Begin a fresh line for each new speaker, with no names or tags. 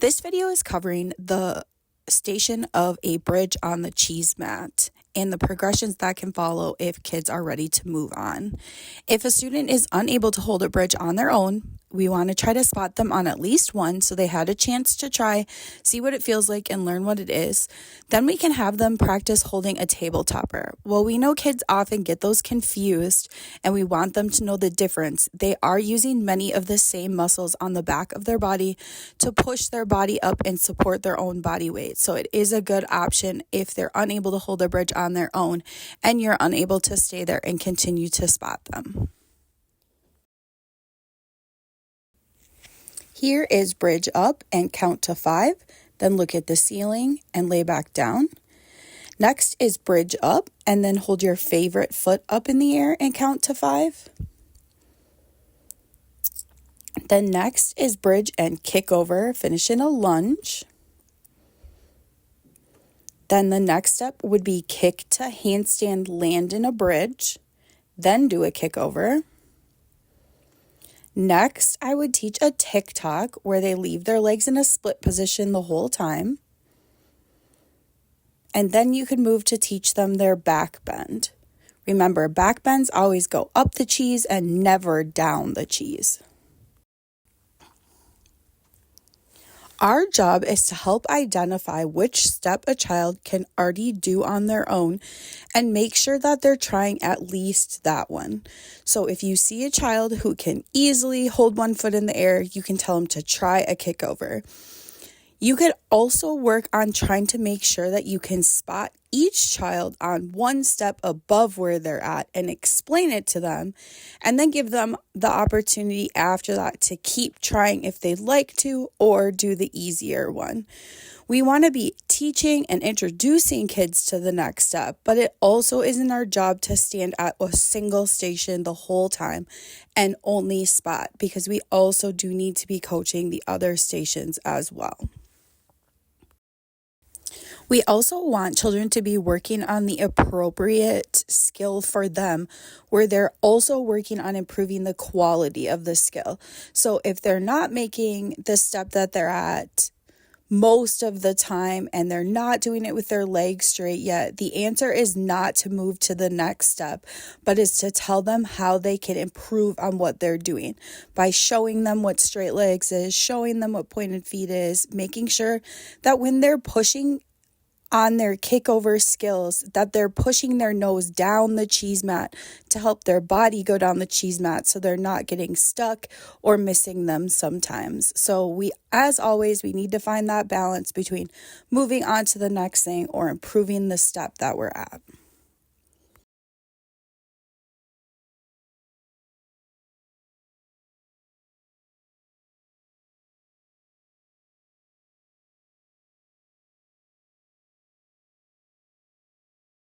This video is covering the station of a bridge on the cheese mat and the progressions that can follow if kids are ready to move on. If a student is unable to hold a bridge on their own, we want to try to spot them on at least one so they had a chance to try, see what it feels like, and learn what it is. Then we can have them practice holding a table topper. Well, we know kids often get those confused, and we want them to know the difference. They are using many of the same muscles on the back of their body to push their body up and support their own body weight. So it is a good option if they're unable to hold a bridge on their own and you're unable to stay there and continue to spot them. Here is bridge up and count to 5, then look at the ceiling and lay back down. Next is bridge up and then hold your favorite foot up in the air and count to 5. Then next is bridge and kick over, finish in a lunge. Then the next step would be kick to handstand, land in a bridge, then do a kick over. Next, I would teach a tick-tock where they leave their legs in a split position the whole time. And then you could move to teach them their back bend. Remember, back bends always go up the cheese and never down the cheese. Our job is to help identify which step a child can already do on their own and make sure that they're trying at least that one. So if you see a child who can easily hold one foot in the air, you can tell them to try a kick over. You could also work on trying to make sure that you can spot each child on one step above where they're at and explain it to them, and then give them the opportunity after that to keep trying if they'd like to or do the easier one. We want to be teaching and introducing kids to the next step, but it also isn't our job to stand at a single station the whole time and only spot, because we also do need to be coaching the other stations as well. We also want children to be working on the appropriate skill for them, where they're also working on improving the quality of the skill. So if they're not making the step that they're at most of the time and they're not doing it with their legs straight yet, the answer is not to move to the next step, but is to tell them how they can improve on what they're doing by showing them what straight legs is, showing them what pointed feet is, making sure that when they're pushing on their kickover skills, that they're pushing their nose down the cheese mat to help their body go down the cheese mat so they're not getting stuck or missing them sometimes. So as always, we need to find that balance between moving on to the next thing or improving the step that we're at.